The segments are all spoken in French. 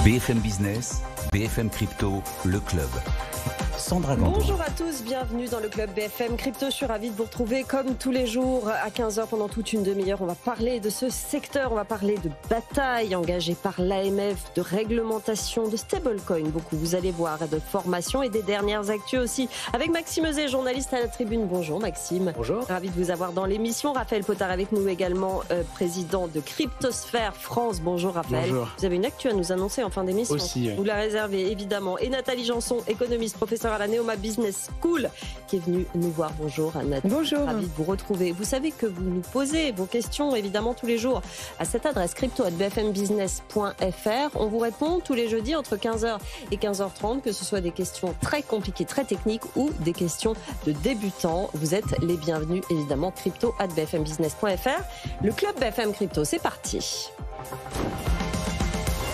BFM Business, BFM Crypto, le club. Sandra Gandoin. Bonjour à tous, bienvenue dans le club BFM Crypto. Je suis ravie de vous retrouver comme tous les jours à 15h pendant toute une demi-heure. On va parler de ce secteur, on va parler de bataille engagée par l'AMF, de réglementation, de stablecoin beaucoup, vous allez voir, et de formation et des dernières actus aussi. Avec Maxime Euzet, journaliste à la Tribune. Bonjour Maxime. Bonjour. Ravi de vous avoir dans l'émission. Raphaël Potard avec nous également, président de Cryptosphère France. Bonjour Raphaël. Bonjour. Vous avez une actu à nous annoncer en fin d'émission. Aussi, oui. Vous la réservez évidemment. Et Nathalie Janson, économiste, professeure à la Neoma Business School, qui est venue nous voir. Bonjour Nathalie. Bonjour. Ravi de vous retrouver. Vous savez que vous nous posez vos questions évidemment tous les jours à cette adresse crypto@bfmbusiness.fr. On vous répond tous les jeudis entre 15h et 15h30, que ce soit des questions très compliquées, très techniques ou des questions de débutants. Vous êtes les bienvenus évidemment. crypto@bfmbusiness.fr. Le club BFM Crypto, c'est parti.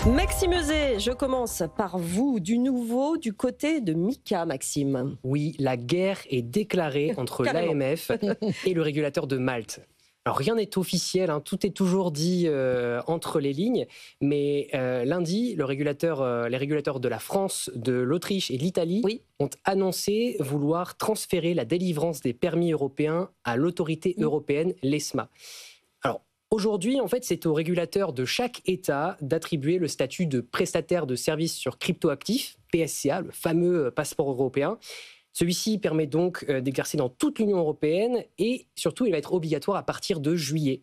Maxime Euzet, je commence par vous. Du nouveau du côté de Mika, Maxime. Oui, la guerre est déclarée entre l'AMF et le régulateur de Malte. Alors rien n'est officiel, tout est toujours dit entre les lignes, mais lundi, les régulateurs de la France, de l'Autriche et de l'Italie ont annoncé vouloir transférer la délivrance des permis européens à l'autorité européenne, l'ESMA. Alors, aujourd'hui, en fait, c'est aux régulateurs de chaque État d'attribuer le statut de prestataire de services sur cryptoactifs, PSCA, le fameux passeport européen. Celui-ci permet donc d'exercer dans toute l'Union européenne et surtout, il va être obligatoire à partir de juillet.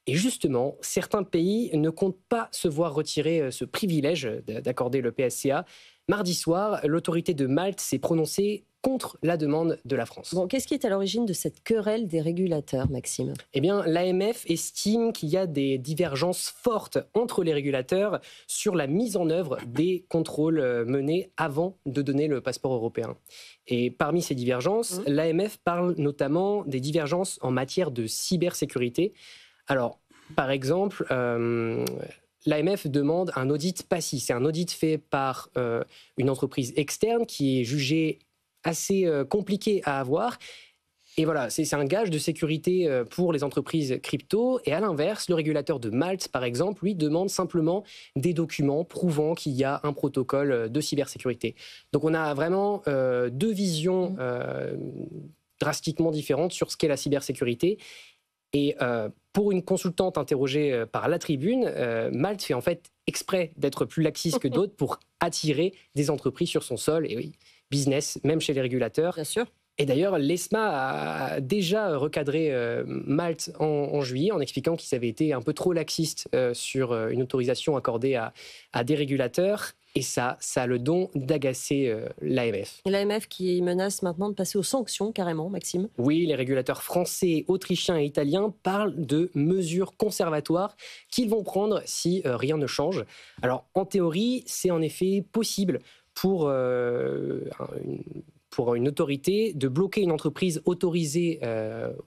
Et justement, certains pays ne comptent pas se voir retirer ce privilège d'accorder le PSCA. Mardi soir, l'autorité de Malte s'est prononcée contre la demande de la France. Bon, qu'est-ce qui est à l'origine de cette querelle des régulateurs, Maxime ? Eh bien, l'AMF estime qu'il y a des divergences fortes entre les régulateurs sur la mise en œuvre des contrôles menés avant de donner le passeport européen. Et parmi ces divergences, l'AMF parle notamment des divergences en matière de cybersécurité. Alors, par exemple, l'AMF demande un audit PACI. C'est un audit fait par une entreprise externe qui est jugée assez compliqué à avoir. Et voilà, c'est un gage de sécurité pour les entreprises crypto. Et à l'inverse, le régulateur de Malte, par exemple, lui demande simplement des documents prouvant qu'il y a un protocole de cybersécurité. Donc on a vraiment deux visions drastiquement différentes sur ce qu'est la cybersécurité. Et pour une consultante interrogée par la Tribune, Malte fait en fait exprès d'être plus laxiste que d'autres pour attirer des entreprises sur son sol. Et oui, business, même chez les régulateurs. Bien sûr. Et d'ailleurs, l'ESMA a déjà recadré Malte en juillet en expliquant qu'ils avaient été un peu trop laxistes sur une autorisation accordée à des régulateurs. Et ça a le don d'agacer l'AMF. L'AMF qui menace maintenant de passer aux sanctions, carrément, Maxime. Oui, les régulateurs français, autrichiens et italiens parlent de mesures conservatoires qu'ils vont prendre si rien ne change. Alors, en théorie, c'est en effet possible pour une autorité de bloquer une entreprise autorisée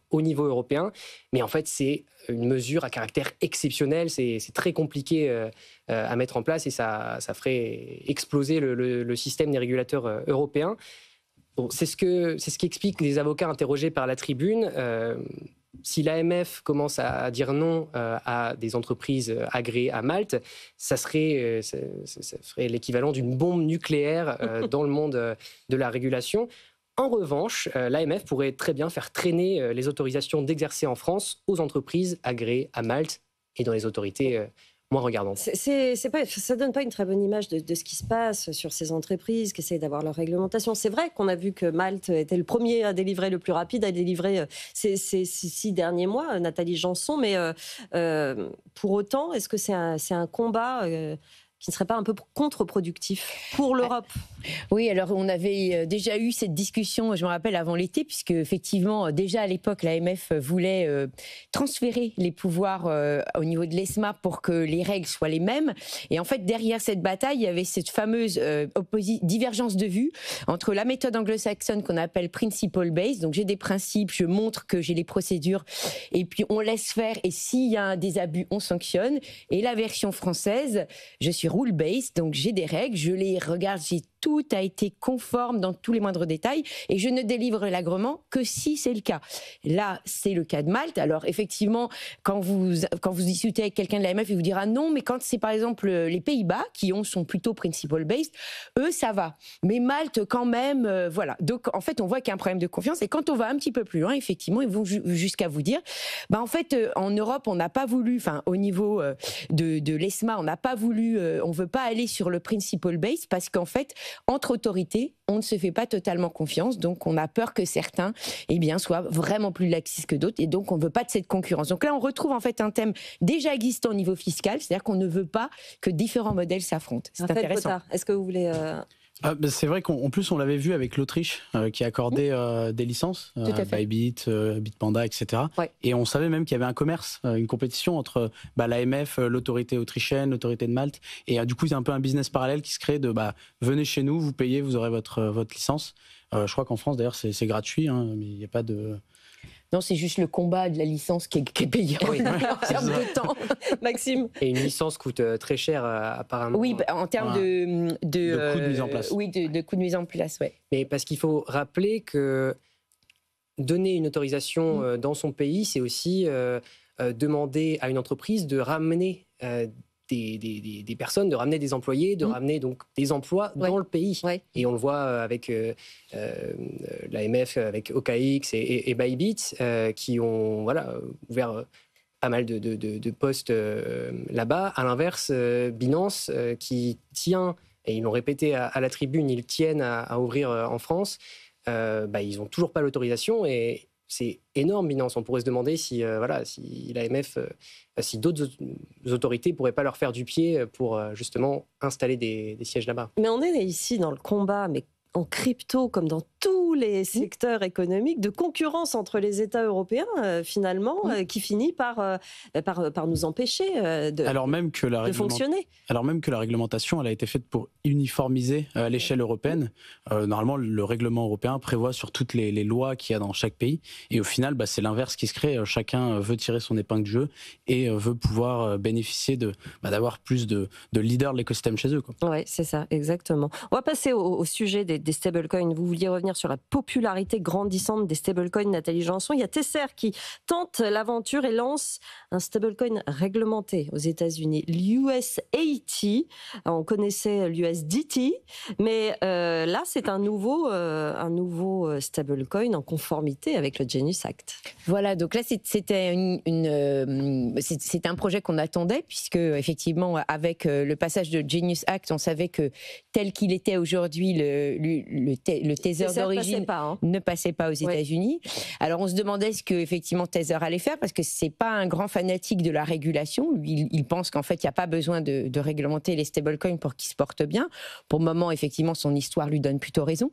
au niveau européen. Mais en fait, c'est une mesure à caractère exceptionnel. C'est très compliqué à mettre en place et ça ferait exploser le système des régulateurs européens. Bon, c'est ce qui explique les avocats interrogés par la Tribune. Si l'AMF commence à dire non à des entreprises agréées à Malte, ça ferait l'équivalent d'une bombe nucléaire dans le monde de la régulation. En revanche, l'AMF pourrait très bien faire traîner les autorisations d'exercer en France aux entreprises agréées à Malte et dans les autorités moins regardantes. Ça ne donne pas une très bonne image de ce qui se passe sur ces entreprises qui essayent d'avoir leur réglementation. C'est vrai qu'on a vu que Malte était le premier à délivrer, le plus rapide à délivrer ces 6 derniers mois, Nathalie Janson, mais pour autant, est-ce que c'est un combat qui ne serait pas un peu contre-productif pour l'Europe ? Oui, alors on avait déjà eu cette discussion, je me rappelle, avant l'été, puisque effectivement, déjà à l'époque, l'AMF voulait transférer les pouvoirs au niveau de l'ESMA pour que les règles soient les mêmes. Et en fait, derrière cette bataille, il y avait cette fameuse divergence de vue entre la méthode anglo-saxonne qu'on appelle principle based. Donc j'ai des principes, je montre que j'ai les procédures, et puis on laisse faire. Et s'il y a des abus, on sanctionne. Et la version française, je suis rule based, donc j'ai des règles, je les regarde, j'ai tout a été conforme dans tous les moindres détails et je ne délivre l'agrément que si c'est le cas. Là, c'est le cas de Malte. Alors effectivement, quand vous discutez avec quelqu'un de l'AMF, il vous dira non, mais quand c'est par exemple les Pays-Bas qui sont plutôt principle-based, eux, ça va. Mais Malte, quand même, voilà. Donc en fait, on voit qu'il y a un problème de confiance et quand on va un petit peu plus loin, effectivement, ils vont jusqu'à vous dire, en fait, en Europe, on n'a pas voulu, enfin au niveau de l'ESMA, on n'a pas voulu, on veut pas aller sur le principle-based parce qu'en fait, entre autorités, on ne se fait pas totalement confiance, donc on a peur que certains soient vraiment plus laxistes que d'autres, et donc on ne veut pas de cette concurrence. Donc là, on retrouve en fait un thème déjà existant au niveau fiscal, c'est-à-dire qu'on ne veut pas que différents modèles s'affrontent. C'est intéressant. Potard, est-ce que vous voulez... C'est vrai qu'en plus, on l'avait vu avec l'Autriche qui accordait des licences, Bybit, Bitpanda, etc. Ouais. Et on savait même qu'il y avait un commerce, une compétition entre l'AMF, l'autorité autrichienne, l'autorité de Malte. Et du coup, il y a un peu un business parallèle qui se crée de venez chez nous, vous payez, vous aurez votre licence. Je crois qu'en France, d'ailleurs, c'est gratuit, mais il n'y a pas de... Non, c'est juste le combat de la licence qui est payant en termes de temps. Maxime. Et une licence coûte très cher, apparemment. Oui, en termes de coût de mise en place. Oui, de coût de mise en place, ouais. Mais parce qu'il faut rappeler que donner une autorisation dans son pays, c'est aussi demander à une entreprise de ramener des personnes, de ramener des employés, de ramener donc des emplois dans le pays. Ouais. Et on le voit avec l'AMF, avec OKX et Bybit, qui ont ouvert pas mal de postes là-bas. À l'inverse, Binance, qui tient, et ils l'ont répété à la tribune, ils tiennent à ouvrir en France, ils n'ont toujours pas l'autorisation et c'est énorme, Binance. On pourrait se demander si l'AMF, si d'autres autorités ne pourraient pas leur faire du pied pour justement installer des sièges là-bas. Mais on est ici dans le combat, mais en crypto, comme dans tous les secteurs économiques, de concurrence entre les États européens, finalement, qui finit par nous empêcher de fonctionner. Alors même que la réglementation, elle a été faite pour uniformiser à l'échelle européenne. Normalement, le règlement européen prévoit sur toutes les lois qu'il y a dans chaque pays. Et au final, c'est l'inverse qui se crée. Chacun veut tirer son épingle du jeu et veut pouvoir bénéficier d'avoir plus de leaders de l'écosystème chez eux. Oui, c'est ça, exactement. On va passer au sujet des stablecoins. Vous vouliez revenir sur la popularité grandissante des stablecoins, Nathalie Janson. Il y a Tether qui tente l'aventure et lance un stablecoin réglementé aux États-Unis, l'US80. On connaissait l'USDT, mais là, c'est un nouveau stablecoin en conformité avec le Genius Act. Voilà, donc là, c'était un projet qu'on attendait, puisque effectivement, avec le passage de Genius Act, on savait que tel qu'il était aujourd'hui, le Tether d'origine ne passait pas aux États-Unis. Alors on se demandait ce que effectivement Tether allait faire, parce que c'est pas un grand fanatique de la régulation. Lui, il pense qu'en fait il n'y a pas besoin de réglementer les stablecoins pour qu'ils se portent bien. Pour le moment, effectivement, son histoire lui donne plutôt raison.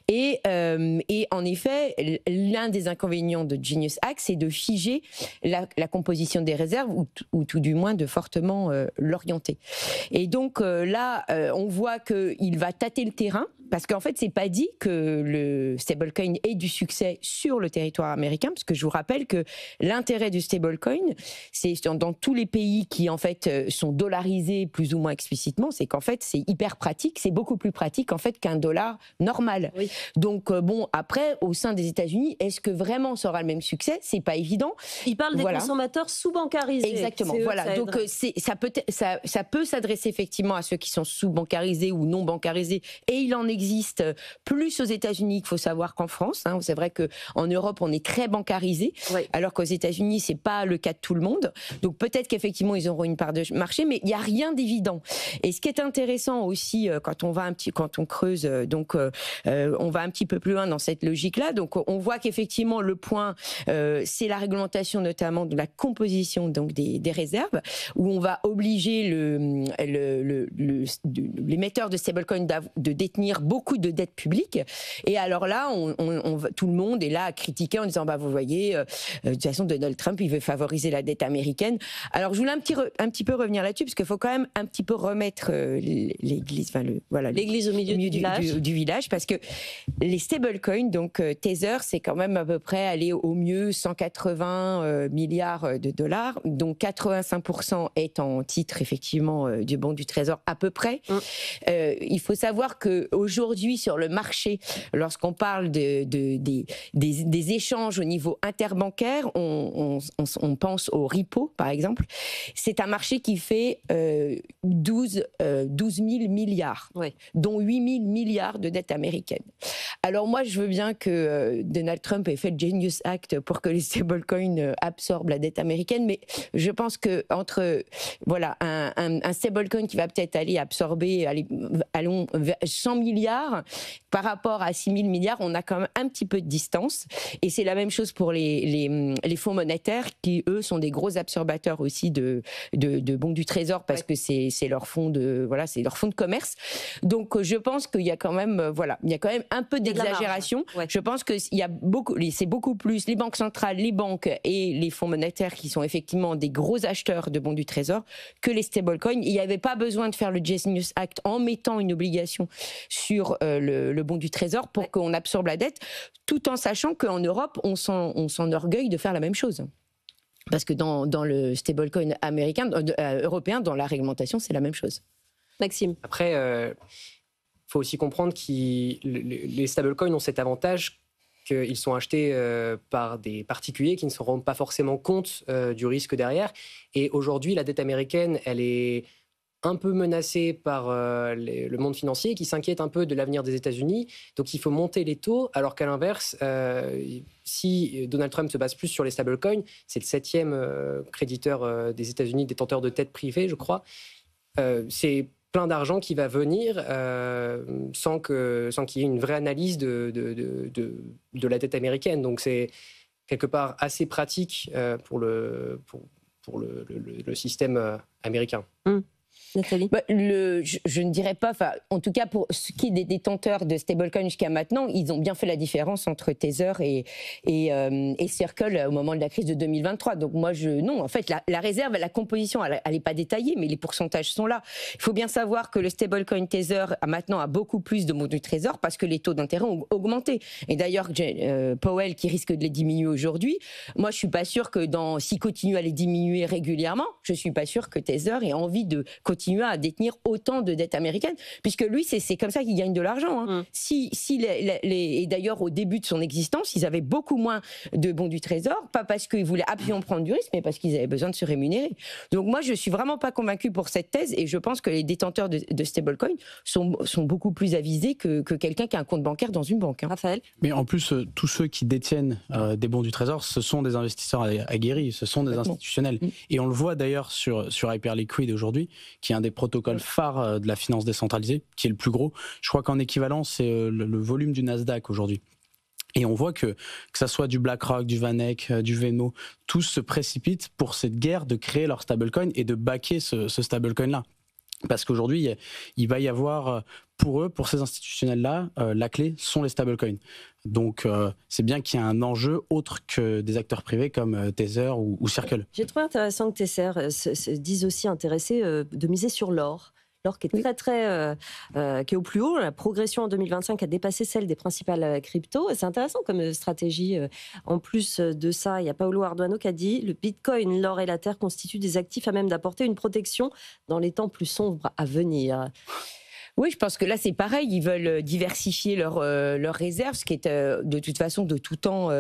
Et en effet, l'un des inconvénients de Genius Act, c'est de figer la composition des réserves, ou tout du moins de fortement l'orienter. Et donc là, on voit qu'il va tâter le terrain, parce qu'en fait, c'est pas dit que le stablecoin ait du succès sur le territoire américain, parce que je vous rappelle que l'intérêt du stablecoin, c'est dans tous les pays qui en fait sont dollarisés plus ou moins explicitement, c'est qu'en fait c'est hyper pratique, c'est beaucoup plus pratique en fait qu'un dollar normal. Oui. Donc après, au sein des États-Unis, est-ce que vraiment ça aura le même succès ? C'est pas évident. Il parle des consommateurs sous-bancarisés. Exactement. Voilà. Donc ça peut s'adresser effectivement à ceux qui sont sous-bancarisés ou non bancarisés, et il en existe plus aux États-Unis qu'il faut savoir qu'en France. C'est vrai qu'en Europe, on est très bancarisé, alors qu'aux États-Unis, c'est pas le cas de tout le monde. Donc peut-être qu'effectivement, ils auront une part de marché, mais il n'y a rien d'évident. Et ce qui est intéressant aussi, quand on creuse, on va un petit peu plus loin dans cette logique-là. Donc on voit qu'effectivement, le point, c'est la réglementation notamment de la composition donc des réserves, où on va obliger l'émetteur de stablecoin de détenir beaucoup de dettes publiques. Et alors là, tout le monde est là à critiquer en disant vous voyez, de toute façon Donald Trump il veut favoriser la dette américaine. Alors je voulais un petit peu revenir là-dessus, parce qu'il faut quand même un petit peu remettre l'église, l'église au milieu du village, parce que les stablecoins, donc Tether, c'est quand même à peu près aller au mieux 180 milliards de dollars, dont 85% est en titre effectivement du bon du Trésor à peu près. Il faut savoir que aujourd'hui sur le marché, lorsqu'on parle des échanges au niveau interbancaire, on pense au repo, par exemple. C'est un marché qui fait 12 000 milliards, dont 8 000 milliards de dettes américaines. Alors moi, je veux bien que Donald Trump ait fait le Genius Act pour que les stablecoins absorbent la dette américaine, mais je pense que entre un stablecoin qui va peut-être aller absorber, allons, 100 milliards par rapport à 6 000 milliards, on a quand même un petit peu de distance. Et c'est la même chose pour les fonds monétaires qui, eux, sont des gros absorbateurs aussi de bons du Trésor parce que c'est leur fonds de commerce. Donc je pense qu'il y a quand même un peu d'exagération. Je pense que c'est beaucoup plus les banques centrales, les banques et les fonds monétaires qui sont effectivement des gros acheteurs de bons du Trésor que les stablecoins. Il n'y avait pas besoin de faire le Genius Act en mettant une obligation sur le bon du Trésor pour qu'on absorbe la dette, tout en sachant qu'en Europe, on s'enorgueille de faire la même chose. Parce que dans le stablecoin européen, dans la réglementation, c'est la même chose. Maxime. Après, faut aussi comprendre que les stablecoins ont cet avantage qu'ils sont achetés par des particuliers qui ne se rendent pas forcément compte du risque derrière. Et aujourd'hui, la dette américaine, elle est un peu menacée par le monde financier qui s'inquiète un peu de l'avenir des États-Unis. Donc il faut monter les taux, alors qu'à l'inverse, si Donald Trump se base plus sur les stablecoins, c'est le 7e créditeur des États-Unis, détenteur de dette privée, je crois. C'est plein d'argent qui va venir sans qu'il y ait une vraie analyse de la dette américaine. Donc c'est quelque part assez pratique pour le système américain. Nathalie. Je ne dirais pas, en tout cas pour ce qui est des détenteurs de stablecoin jusqu'à maintenant, ils ont bien fait la différence entre Tether et Circle au moment de la crise de 2023. Donc moi, non, en fait, la réserve, la composition, elle n'est pas détaillée, mais les pourcentages sont là. Il faut bien savoir que le stablecoin Tether maintenant a beaucoup plus de bons du Trésor parce que les taux d'intérêt ont augmenté. Et d'ailleurs, Powell qui risque de les diminuer aujourd'hui, moi je suis pas sûre que s'il continue à les diminuer régulièrement, je suis pas sûre que Tether ait envie de continuer à détenir autant de dettes américaines, puisque lui, c'est comme ça qu'il gagne de l'argent. Et d'ailleurs, au début de son existence, ils avaient beaucoup moins de bons du Trésor, pas parce qu'ils voulaient absolument prendre du risque, mais parce qu'ils avaient besoin de se rémunérer. Donc moi, je suis vraiment pas convaincue pour cette thèse, et je pense que les détenteurs de stablecoins sont beaucoup plus avisés que quelqu'un qui a un compte bancaire dans une banque. Raphaël. Mais en plus, tous ceux qui détiennent des bons du Trésor, ce sont des investisseurs aguerris, ce sont des institutionnels. Et on le voit d'ailleurs sur Hyperliquid aujourd'hui, qui est un des protocoles phares de la finance décentralisée, qui est le plus gros. Je crois qu'en équivalent, c'est le volume du Nasdaq aujourd'hui. Et on voit que ça soit du BlackRock, du VanEck, du Venmo, tous se précipitent pour cette guerre de créer leur stablecoin et de backer ce stablecoin-là. Parce qu'aujourd'hui, il va y avoir, pour eux, pour ces institutionnels-là, la clé sont les stablecoins. Donc, c'est bien qu'il y ait un enjeu autre que des acteurs privés comme Tether ou Circle. J'ai trouvé intéressant que Tether se dise aussi intéressé de miser sur l'or. L'or qui est qui est au plus haut. La progression en 2025 a dépassé celle des principales cryptos. C'est intéressant comme stratégie. En plus de ça, il y a Paolo Arduano qui a dit « Le Bitcoin, l'or et la terre constituent des actifs à même d'apporter une protection dans les temps plus sombres à venir ». Oui, je pense que là, c'est pareil. Ils veulent diversifier leurs réserves, ce qui est de toute façon, de tout temps,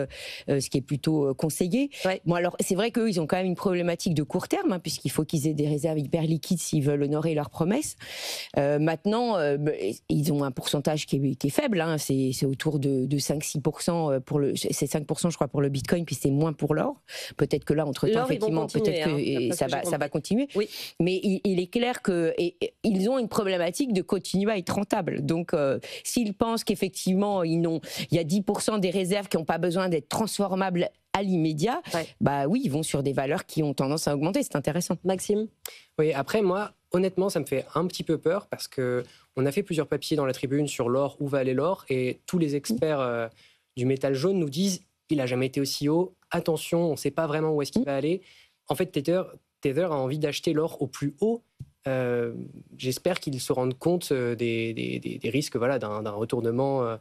ce qui est plutôt conseillé. Ouais. Bon, alors, c'est vrai qu'eux, ils ont quand même une problématique de court terme, puisqu'il faut qu'ils aient des réserves hyper liquides s'ils veulent honorer leurs promesses. Maintenant, ils ont un pourcentage qui est faible. C'est autour de 5-6% c'est 5%, je crois, pour le Bitcoin, puis c'est moins pour l'or. Peut-être que là, entre-temps, effectivement, peut-être que ça va continuer. Oui. Mais il est clair qu'ils ont une problématique de continuer à être rentable. Donc, s'ils pensent qu'effectivement, il y a 10% des réserves qui n'ont pas besoin d'être transformables à l'immédiat, bah oui, ils vont sur des valeurs qui ont tendance à augmenter. C'est intéressant. Maxime ? Oui, après, moi, honnêtement, ça me fait un petit peu peur parce qu'on a fait plusieurs papiers dans la tribune sur l'or, où va aller l'or, et tous les experts du métal jaune nous disent il n'a jamais été aussi haut, attention, on ne sait pas vraiment où est-ce qu'il va aller. En fait, Tether a envie d'acheter l'or au plus haut. J'espère qu'ils se rendent compte des risques d'un retournement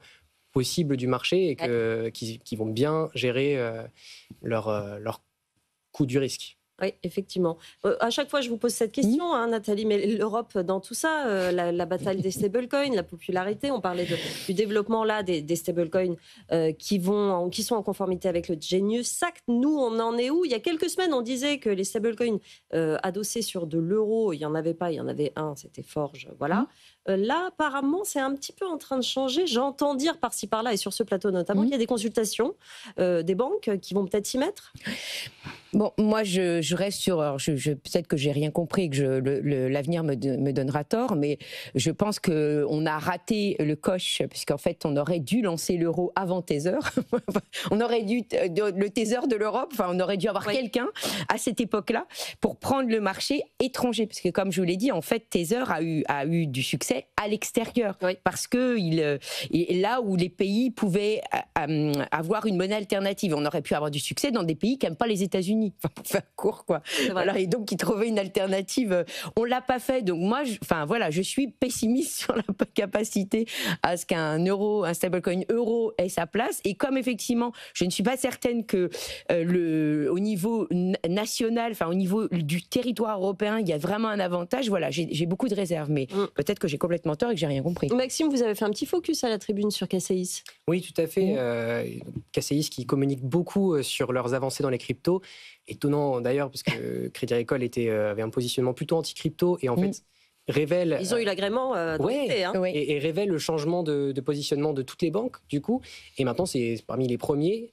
possible du marché et qu'ils vont bien gérer leur coût du risque. Oui, effectivement. À chaque fois, je vous pose cette question, Nathalie, mais l'Europe dans tout ça, la bataille des stablecoins, la popularité, on parlait du développement là des stablecoins qui sont en conformité avec le Genius Act. Nous, on en est où? Il y a quelques semaines, on disait que les stablecoins adossés sur de l'euro, il n'y en avait pas, il y en avait un, c'était Forge, voilà. Là, apparemment, c'est un petit peu en train de changer. J'entends dire par-ci par-là, et sur ce plateau notamment, qu'il y a des consultations des banques qui vont peut-être s'y mettre. Bon, moi, je reste sur... peut-être que j'ai rien compris, que l'avenir me donnera tort, mais je pense qu'on a raté le coche, puisqu'en fait, on aurait dû lancer l'euro avant Tether. On aurait dû... Le Tether de l'Europe, enfin, on aurait dû avoir quelqu'un à cette époque-là pour prendre le marché étranger. Parce que, comme je vous l'ai dit, en fait, Tether a eu du succès à l'extérieur. Parce que là où les pays pouvaient avoir une monnaie alternative, on aurait pu avoir du succès dans des pays qui n'aiment pas les États-Unis. Enfin, pour faire court, quoi. Alors, et donc, ils trouvaient une alternative. On l'a pas fait. Donc, moi, je suis pessimiste sur la capacité à ce un stablecoin euro ait sa place. Et comme effectivement, je ne suis pas certaine que au niveau national, enfin, au niveau du territoire européen, il y a vraiment un avantage. Voilà, j'ai beaucoup de réserves, mais peut-être que j'ai complètement tort et que j'ai rien compris. Maxime, vous avez fait un petit focus à la tribune sur Casséis. Oui, tout à fait. Casséis qui communique beaucoup sur leurs avancées dans les cryptos. Étonnant d'ailleurs, parce que Crédit Agricole avait un positionnement plutôt anti-crypto et en fait révèle... Ils ont eu l'agrément et révèle le changement de positionnement de toutes les banques, du coup. Et maintenant, c'est parmi les premiers.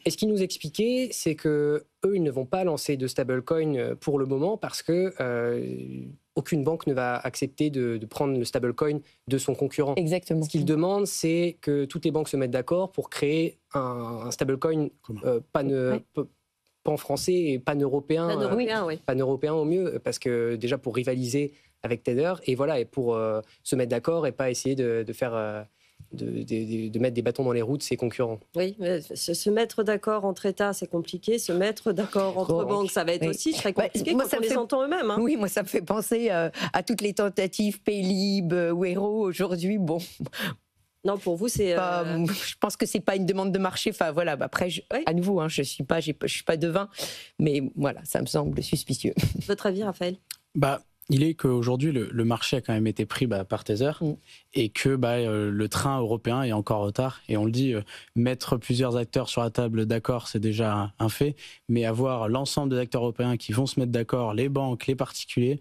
Et ce qu'ils nous expliquaient, c'est qu'eux, ils ne vont pas lancer de stablecoin pour le moment parce que aucune banque ne va accepter de prendre le stablecoin de son concurrent. Exactement. Ce qu'ils demandent, c'est que toutes les banques se mettent d'accord pour créer un stablecoin pan-français et pan-européen. Pan-européen au mieux, parce que déjà pour rivaliser avec Tether, et voilà, et pour se mettre d'accord et pas essayer de faire... De mettre des bâtons dans les roues de ses concurrents. Oui, se mettre d'accord entre États, c'est compliqué. Se mettre d'accord entre banques, ça va être aussi très compliqué quand on les entend eux-mêmes. Oui, moi, ça me fait penser à toutes les tentatives Paylib, Wero aujourd'hui. Bon... Non, pour vous, c'est... Je pense que c'est pas une demande de marché. Enfin, voilà. Après, à nouveau, je suis pas devin, mais voilà, ça me semble suspicieux. Votre avis, Raphaël? Il est qu'aujourd'hui, le marché a quand même été pris par Tether et que le train européen est encore en retard. Et on le dit, mettre plusieurs acteurs sur la table d'accord, c'est déjà un fait. Mais avoir l'ensemble des acteurs européens qui vont se mettre d'accord, les banques, les particuliers,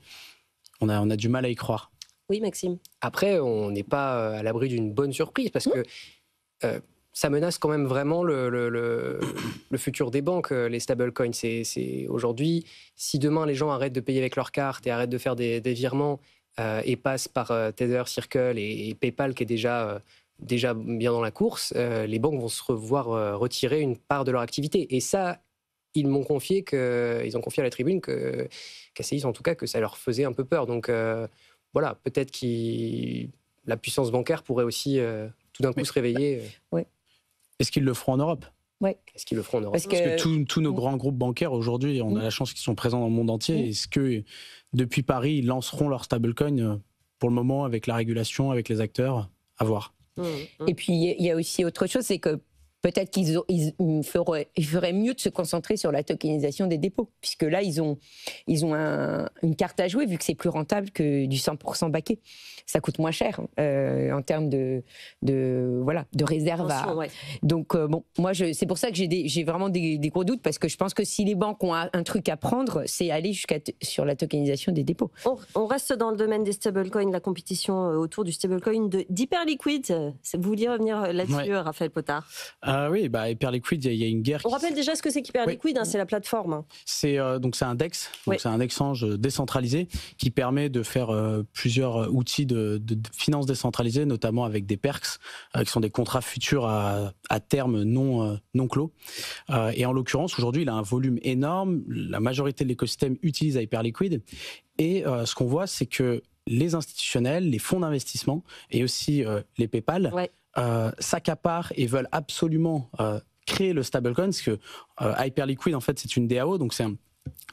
on a du mal à y croire. Oui, Maxime. Après, on n'est pas à l'abri d'une bonne surprise parce que ça menace quand même vraiment le futur des banques, les stablecoins. C'est aujourd'hui, si demain les gens arrêtent de payer avec leur carte et arrêtent de faire des virements et passent par Tether, Circle et PayPal qui est déjà bien dans la course, les banques vont se revoir retirer une part de leur activité. Et ça, ils ont confié à la tribune que Casséis, en tout cas, que ça leur faisait un peu peur. Donc voilà, peut-être que la puissance bancaire pourrait aussi tout d'un coup se réveiller. Est-ce qu'ils le feront en Europe? Est-ce qu'ils le feront en Europe? Parce que tous nos grands groupes bancaires aujourd'hui, on a la chance qu'ils sont présents dans le monde entier. Est-ce que depuis Paris, ils lanceront leur stablecoin pour le moment avec la régulation, avec les acteurs? À voir. Et puis il y a aussi autre chose, c'est que peut-être qu'ils feraient mieux de se concentrer sur la tokenisation des dépôts, puisque là, ils ont une carte à jouer, vu que c'est plus rentable que du 100% backé. Ça coûte moins cher en termes de réserve. Donc, moi, c'est pour ça que j'ai vraiment des gros doutes, parce que je pense que si les banques ont un truc à prendre, c'est aller sur la tokenisation des dépôts. On reste dans le domaine des stablecoins, la compétition autour du stablecoin d'Hyperliquid. Vous vouliez revenir là-dessus, Raphaël Potard? Oui, Hyperliquid, il y a une guerre. On rappelle déjà ce que c'est qu'Hyperliquid, c'est la plateforme. C'est un DEX, c'est un exchange décentralisé qui permet de faire plusieurs outils de finance décentralisée, notamment avec des perks, qui sont des contrats futurs à terme non clos. Et en l'occurrence, aujourd'hui, il a un volume énorme. La majorité de l'écosystème utilise Hyperliquid. Et ce qu'on voit, c'est que les institutionnels, les fonds d'investissement et aussi les PayPal s'accaparent et veulent absolument créer le stablecoin, parce que Hyperliquid, en fait, c'est une DAO, donc c'est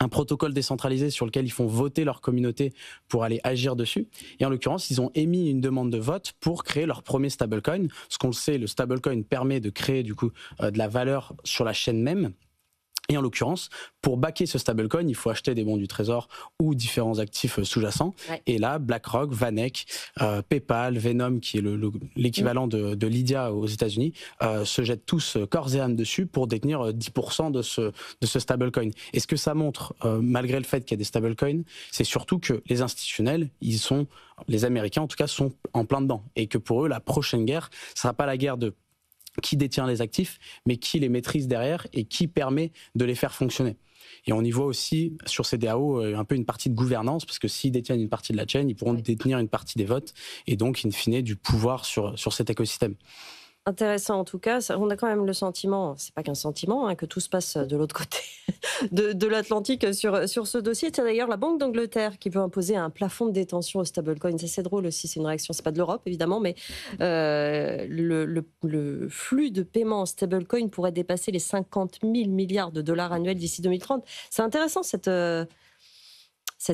un protocole décentralisé sur lequel ils font voter leur communauté pour aller agir dessus. Et en l'occurrence, ils ont émis une demande de vote pour créer leur premier stablecoin. Ce qu'on le sait, le stablecoin permet de créer du coup de la valeur sur la chaîne même. Et en l'occurrence, pour backer ce stablecoin, il faut acheter des bons du trésor ou différents actifs sous-jacents. Ouais. Et là, BlackRock, VanEck, PayPal, Venom, qui est l'équivalent de Lydia aux États-Unis, se jettent tous corps et âme dessus pour détenir 10% de ce stablecoin. Et ce que ça montre, malgré le fait qu'il y a des stablecoins, c'est surtout que les institutionnels, les Américains en tout cas, sont en plein dedans. Et que pour eux, la prochaine guerre ne sera pas la guerre de qui détient les actifs, mais qui les maîtrise derrière et qui permet de les faire fonctionner. Et on y voit aussi sur ces DAO un peu une partie de gouvernance, parce que s'ils détiennent une partie de la chaîne, ils pourront détenir une partie des votes et donc, in fine, du pouvoir sur cet écosystème. Intéressant en tout cas. On a quand même le sentiment, c'est pas qu'un sentiment, hein, que tout se passe de l'autre côté de l'Atlantique sur ce dossier. C'est d'ailleurs la Banque d'Angleterre qui peut imposer un plafond de détention au stablecoin. C'est drôle aussi, c'est une réaction, c'est pas de l'Europe évidemment, mais le flux de paiement en stablecoin pourrait dépasser les 50 000 milliards de dollars annuels d'ici 2030. C'est intéressant cette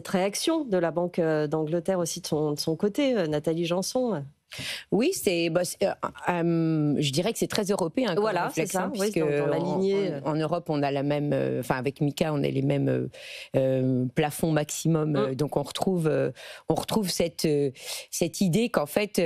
réaction de la Banque d'Angleterre aussi de son côté, Nathalie Janson. Oui, je dirais que c'est très européen. Voilà, c'est ça. Puisque dans la lignée. En Europe, on a la même. Avec Mika, on a les mêmes plafonds maximum. Donc on retrouve cette idée qu'en fait,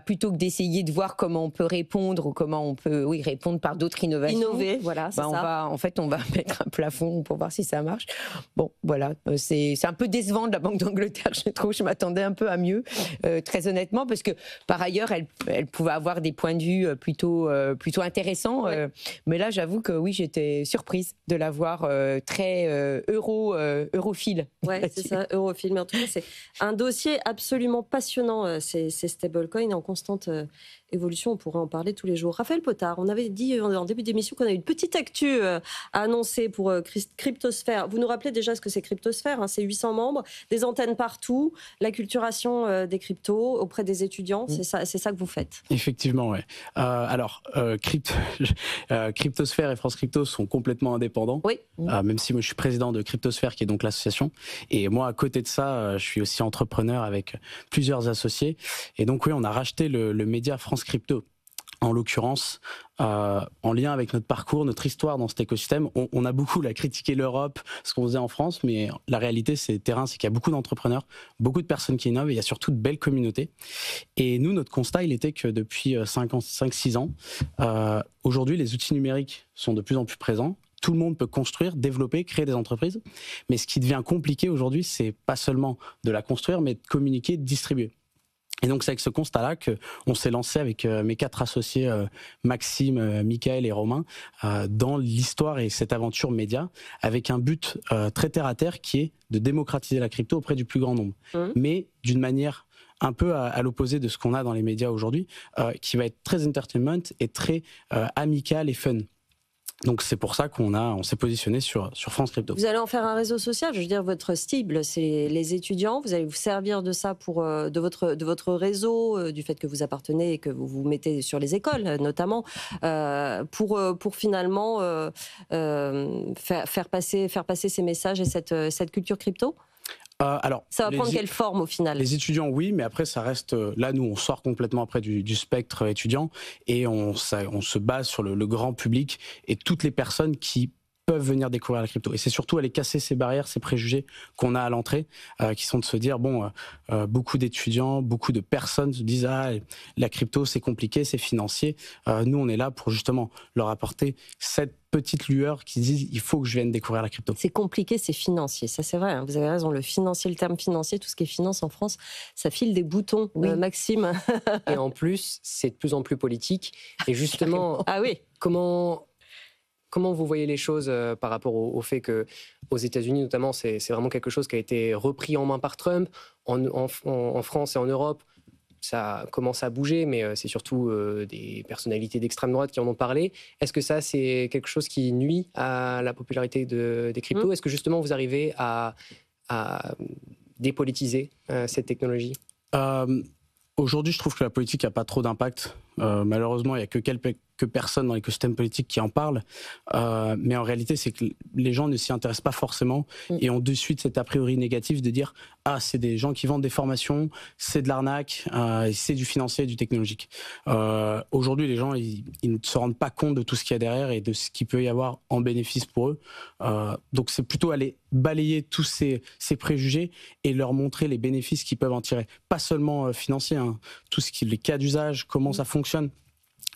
plutôt que d'essayer de voir comment on peut répondre ou comment on peut, répondre par d'autres innovations. Innover, voilà, c'est ça. On va mettre un plafond pour voir si ça marche. Bon, voilà, c'est un peu décevant de la Banque d'Angleterre, je trouve. Je m'attendais un peu à mieux, très honnêtement, parce que par ailleurs, elle pouvait avoir des points de vue plutôt intéressants. Ouais. Mais là, j'avoue que oui, j'étais surprise de la voir très europhile. Oui, c'est ça, europhile. Mais en tout cas, c'est un dossier absolument passionnant, ces stablecoins en constante évolution. On pourrait en parler tous les jours. Raphaël Potard, on avait dit en début d'émission qu'on avait une petite actu à annoncer pour Cryptosphère. Vous nous rappelez déjà ce que c'est Cryptosphère, hein, c'est 800 membres, des antennes partout, l'acculturation des cryptos auprès des étudiants. C'est ça que vous faites. Effectivement, oui. Cryptosphère et France Crypto sont complètement indépendants. Oui. Même si moi je suis président de Cryptosphère, qui est donc l'association. Et moi, à côté de ça, je suis aussi entrepreneur avec plusieurs associés. Et donc oui, on a racheté le média France Crypto. En l'occurrence, en lien avec notre parcours, notre histoire dans cet écosystème, on a beaucoup critiqué l'Europe, ce qu'on faisait en France, mais la réalité, c'est qu'il y a beaucoup d'entrepreneurs, beaucoup de personnes qui innovent, et il y a surtout de belles communautés. Et nous, notre constat, il était que depuis 5-6 ans, aujourd'hui, les outils numériques sont de plus en plus présents. Tout le monde peut construire, développer, créer des entreprises. Mais ce qui devient compliqué aujourd'hui, c'est pas seulement de la construire, mais de communiquer, de distribuer. Et donc, c'est avec ce constat-là qu'on s'est lancé avec mes 4 associés, Maxime, Michael et Romain, dans l'histoire et cette aventure média, avec un but très terre-à-terre qui est de démocratiser la crypto auprès du plus grand nombre. Mais d'une manière un peu à l'opposé de ce qu'on a dans les médias aujourd'hui, qui va être très entertainment et très amical et fun. Donc c'est pour ça qu'on s'est positionné sur France Crypto. Vous allez en faire un réseau social, je veux dire, votre cible, c'est les étudiants. Vous allez vous servir de ça de votre réseau, du fait que vous appartenez et que vous vous mettez sur les écoles, notamment, pour finalement faire passer ces messages et cette culture crypto. Alors, ça va prendre quelle forme au final? Les étudiants, oui, mais après, ça reste... Là, nous, on sort complètement après du spectre étudiant et on se base sur le grand public et toutes les personnes qui peuvent venir découvrir la crypto. Et c'est surtout aller casser ces barrières, ces préjugés qu'on a à l'entrée, qui sont de se dire, beaucoup d'étudiants, beaucoup de personnes se disent « Ah, la crypto, c'est compliqué, c'est financier ». Nous, on est là pour justement leur apporter cette petite lueur qui disent il faut que je vienne découvrir la crypto. C'est compliqué, c'est financier, ça c'est vrai, hein, vous avez raison, le terme financier, tout ce qui est finance en France, ça file des boutons, oui. Maxime. Et en plus, c'est de plus en plus politique. Et justement, ah oui. Comment vous voyez les choses par rapport au fait qu'aux États-Unis, notamment, c'est vraiment quelque chose qui a été repris en main par Trump. En France et en Europe, ça commence à bouger, mais c'est surtout des personnalités d'extrême droite qui en ont parlé. Est-ce que ça, c'est quelque chose qui nuit à la popularité des cryptos? Est-ce que justement, vous arrivez à dépolitiser cette technologie? Aujourd'hui, je trouve que la politique n'a pas trop d'impact Malheureusement, il n'y a que personne dans l'écosystème politique qui en parle. Mais en réalité, c'est que les gens ne s'y intéressent pas forcément et ont de suite cet a priori négatif de dire « Ah, c'est des gens qui vendent des formations, c'est de l'arnaque, c'est du financier et du technologique. » Aujourd'hui, les gens, ils ne se rendent pas compte de tout ce qu'il y a derrière et de ce qu'il peut y avoir en bénéfice pour eux. Donc, c'est plutôt aller balayer tous ces préjugés et leur montrer les bénéfices qu'ils peuvent en tirer. Pas seulement financiers, hein, tout ce qui est les cas d'usage, comment ça fonctionne.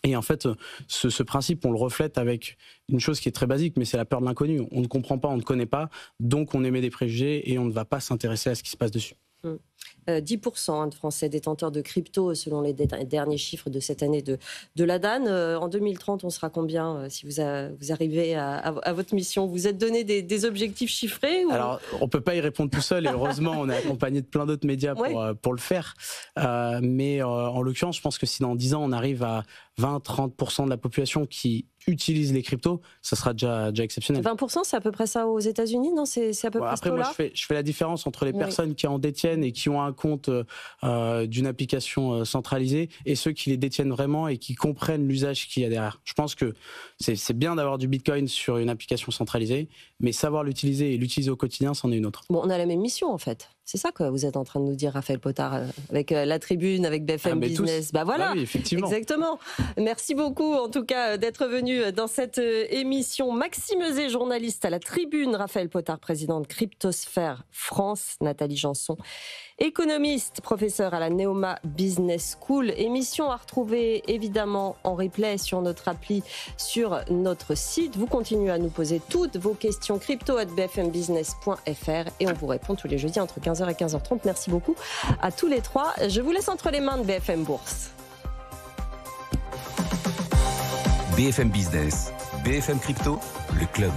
Et en fait, ce principe, on le reflète avec une chose qui est très basique, mais c'est la peur de l'inconnu. On ne comprend pas, on ne connaît pas, donc on émet des préjugés et on ne va pas s'intéresser à ce qui se passe dessus. 10% de Français détenteurs de crypto, selon les derniers chiffres de cette année de la DAN. En 2030, on sera combien si vous arrivez à votre mission? Vous êtes donné des objectifs chiffrés ou... Alors, on ne peut pas y répondre tout seul, et heureusement, on est accompagné de plein d'autres médias pour le faire. Mais en l'occurrence, je pense que si dans 10 ans, on arrive à 20-30% de la population qui utilise les cryptos, ça sera déjà exceptionnel. 20%, c'est à peu près ça aux États-Unis, non? C'est à peu près après, moi, je fais la différence entre les personnes qui en détiennent et qui ont un compte d'une application centralisée et ceux qui les détiennent vraiment et qui comprennent l'usage qu'il y a derrière. Je pense que c'est bien d'avoir du Bitcoin sur une application centralisée, mais savoir l'utiliser et l'utiliser au quotidien, c'en est une autre. Bon, on a la même mission, en fait. C'est ça que vous êtes en train de nous dire, Raphaël Potard, avec La Tribune, avec BFM Business. Bah voilà, oui, effectivement. Exactement. Merci beaucoup, en tout cas, d'être venu dans cette émission. Maxime Euzet, journaliste à La Tribune, Raphaël Potard, président de Cryptosphère France, Nathalie Janson, économiste, professeur à la Neoma Business School. Émission à retrouver évidemment en replay sur notre appli, sur notre site. Vous continuez à nous poser toutes vos questions crypto@bfmbusiness.fr et on vous répond tous les jeudis entre 15h et 15h30. Merci beaucoup à tous les trois. Je vous laisse entre les mains de BFM Bourse. BFM Business, BFM Crypto, le club.